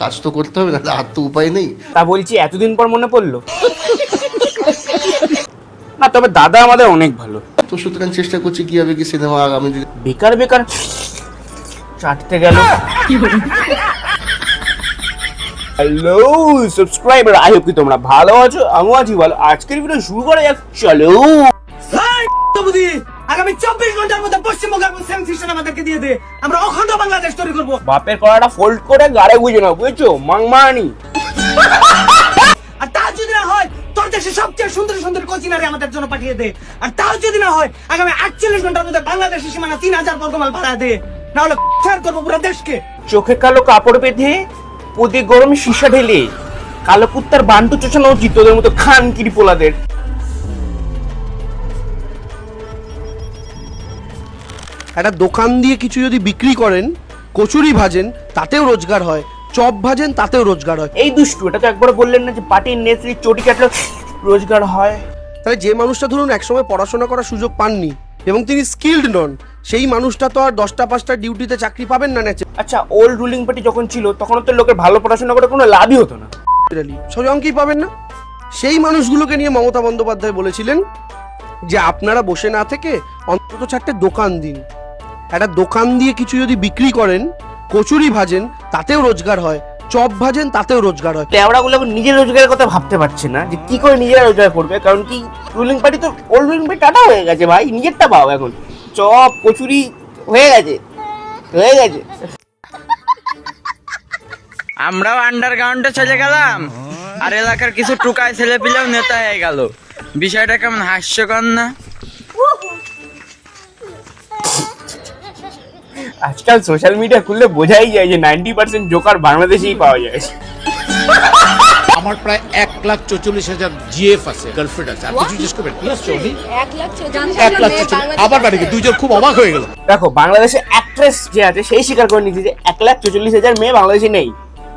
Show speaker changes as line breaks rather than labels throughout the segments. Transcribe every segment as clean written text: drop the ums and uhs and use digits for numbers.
কাজ তো করতে হবে, না আর তো উপায় নেই।
তা বলছি এতদিন পর মনে পড়লো না, তবে দাদা আমাদের অনেক ভালো।
তো সুতরাং চেষ্টা করছি কিভাবে কি সিনেমা আগামী দিনে
বেকার বেকার চাটতে গেল। হ্যালো সাবস্ক্রাইবার, আই হোপ কি তোমরা ভালো আছো, আমিও আছি ভালো। আজকের ভিডিও শুরু করা যাক, চলো।
আগামী 24 ঘন্টার মধ্যে পশ্চিমবঙ্গ এবং সেন্সেশন আমাদেরকে দিয়ে দে, আমরা অখণ্ড বাংলাদেশ তৈরি করব।
বাপের কড়াটা ফোল্ড করে গাড়ে বুঝে না, বুঝছো মাংমানি।
আর তা যদি না হয় তোর দেশে সবচেয়ে সুন্দর সুন্দর কোচিনারি আমাদের জন্য পাঠিয়ে দে। আর তাও যদি না হয় আগামী 48 ঘন্টার মধ্যে বাংলাদেশের সীমানা 3000 বর্গমাইল বাড়া দে, না হলে ছাড় করবো পুরো দেশকে।
চোখে কালো কাপড় বেঁধে প্রতি গরমে সীসা ঢেলে কালো কুত্তার বান্টু চোচানো উচিত তোদের মতো খান কিরি পোলাদের।
একটা দোকান দিয়ে কিছু যদি বিক্রি করেন, কচুরি ভাজেন তাতেও রোজগার হয়, চপ ভাজেন তাতেও রোজগার হয়।
এই দুষ্টু, এটা তো একবার বললেন না যে পাটির নেত্রী চটি কাটলে রোজগার হয়।
তাহলে যে মানুষটা ধরুন একসময় পড়াশোনা করার সুযোগ পাননি এবং তিনি স্কিল্ড নন, সেই মানুষটা তো আর 10টা 5টা ডিউটিতে চাকরি পাবেন না ন্যাচারালি।
আচ্ছা, ওল্ড রুলিং পার্টি যখন ছিল তখন তো লোকের ভালো পড়াশোনা করে কোনো লাভই হতো না,
সোজাঙ্কেই পাবেন না। সেই মানুষগুলোকে নিয়ে মমতা বন্দ্যোপাধ্যায় বলেছিলেন যে আপনারা বসে না থেকে অন্তত 4টে দোকান দিন। একটা দোকান দিয়ে কিছু যদি বিক্রি করেন, কচুরি ভাজেন তাতেও রোজগার হয়, চপ ভাজেন তাতেও রোজগার হয়।
লেওড়াগুলো এখন নিজের রোজগারের কথা ভাবতে পারছে না যে কি করে নিজেরা রোজগার করবে, কারণ কি রুলিং পার্টি তো ওল্ড রুলিং পার্টি টাটা হয়ে গেছে ভাই, নিজেরটা পাও এখন। চপ কচুরি হয়ে গেছে হয়ে গেছে।
আমরাও আন্ডারগ্রাউন্ডে চলে গেলাম আর এলাকার কিছু টুকায় ছেলে পেলেও নেতা হয়ে গেল। বিষয়টা কেমন হাস্যকর না?
আজকাল সোশ্যাল মিডিয়া খুললে বোঝাই যায় যে 90% জোকার বাংলাদেশেই পাওয়া যায়।
আমার প্রায় 1,44,000 জিএফ আছে, গার্লফ্রেন্ড আছে। আর কিছু জিজ্ঞেস করবেন? প্লাস 1,44,000 আবার বাড়ি গিয়ে দুইজন খুব অবাক হয়ে গেল।
দেখো, বাংলাদেশে অ্যাক্ট্রেস যে আছে সেই স্বীকার করে নিচ্ছে যে 1,44,000 মেয়ে বাংলাদেশে নেই।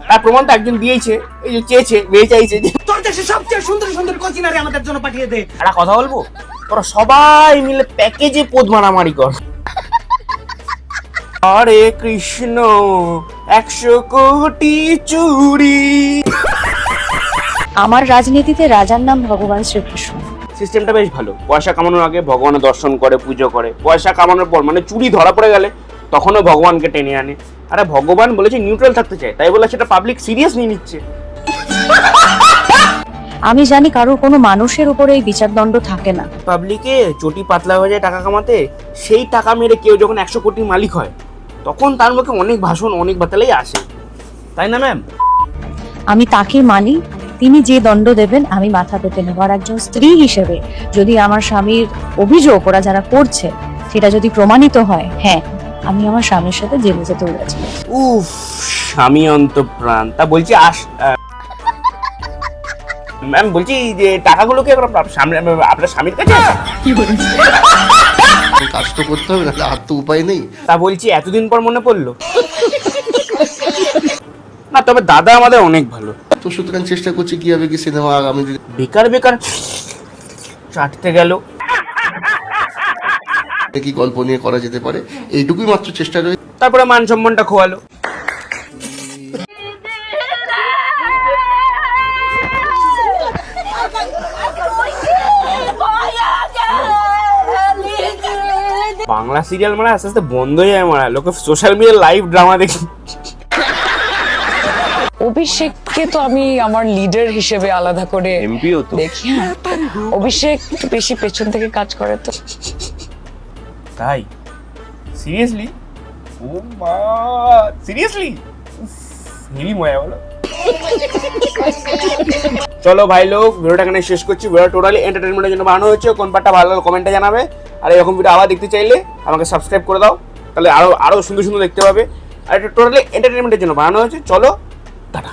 তার প্রমাণ তো একজন দিয়েছে, এই যে চেয়েছে, মেয়ে চাইছে যে
তোর দেশে সবচেয়ে সুন্দর সুন্দর কোচিনারি আমাদের জন্য পাঠিয়ে দে।
একটা কথা বলবো, তোরা সবাই মিলে প্যাকেজে পদ মারামারি কর। হরে কৃষ্ণ 100 কোটি চুরি।
আমার রাজনীতিতে রাজার নাম ভগবান শ্রীকৃষ্ণ।
সিস্টেমটা বেশ ভালো। পয়সা কামানোর আগে ভগবানের দর্শন করে, পুজো করে, পয়সা কামানোর পর মানে চুরি ধরা পড়ে গেলে তখনও ভগবানকে টেনে আনে। আরে ভগবান বলেছে নিউট্রাল থাকতে চায়, তাই বলে সেটা পাবলিক সিরিয়াস নিয়ে নিচ্ছে।
আমি জানি কারোর কোনো মানুষের উপরে এই বিচারদণ্ড থাকে না।
পাবলিকে চটি পাতলা হয়ে যায় টাকা কামাতে, সেই টাকা মেরে কেউ যখন 100 কোটির মালিক হয় তখন তার মুখে অনেক ভাষণ, অনেক বাতালাই আসে, তাই না ম্যাম?
আমি তাকে মানি, তিনি যে দণ্ড দেবেন আমি মাথা পেতে নেব। আর একজন স্ত্রী হিসেবে যদি আমার স্বামীর অভিযোগ ওরা যারা করছে সেটা যদি প্রমাণিত হয়, হ্যাঁ, আমি আমার স্বামীর সাথে জেলে যেতে উড়েছি।
উফ, স্বামী অন্তঃপ্রাণ। তা বলছি ম্যাম, বলছি যে টাকাগুলো কি আপনার স্বামীর কাছে আছে?
কাজ তো করতে হবে, না আর তো উপায় নেই।
তা বলছি এতদিন পর মনে পড়লো না, তবে দাদা আমাদের অনেক ভালো।
তো সুতরাং চেষ্টা করছি কিভাবে কি সিনেমা আগামী দিনে
বেকার বেকার চাটতে গেল।
কি গল্প নিয়ে করা যেতে পারে, এইটুকুই মাত্র চেষ্টা রয়েছে।
তারপরে মান সম্মানটা খোয়ালো। বাংলা সিরিয়াল মানে আস্তে আস্তে বন্ধ হয়ে যায়, মানে লোকে সোশ্যাল মিডিয়া লাইভ ড্রামা দেখি।
অভিষেককে তো আমি আমার লিডার হিসেবে আলাদা করে এমপিও তো দেখি। অভিষেক একটু বেশি পেছন থেকে কাজ করে তো।
তাই? সিরিয়াসলি? ও মা, সিরিয়াসলি? হেভি মজা বলো। চলো ভাই লোক, ভিডিওটা এখানে শেষ করছি। ভিডিও টোটালি এন্টারটেইনমেন্টের জন্য বানানো হয়েছে। কোন পার্টটা ভালো লাগলো কমেন্টে জানাবে। আর এরকম ভিডিও আবার দেখতে চাইলে আমাকে সাবস্ক্রাইব করে দাও, তাহলে আরো সুন্দর সুন্দর দেখতে পাবে। আর এটা টোটালি এন্টারটেইনমেন্টের জন্য বানানো হয়েছে। চলো, টাটা।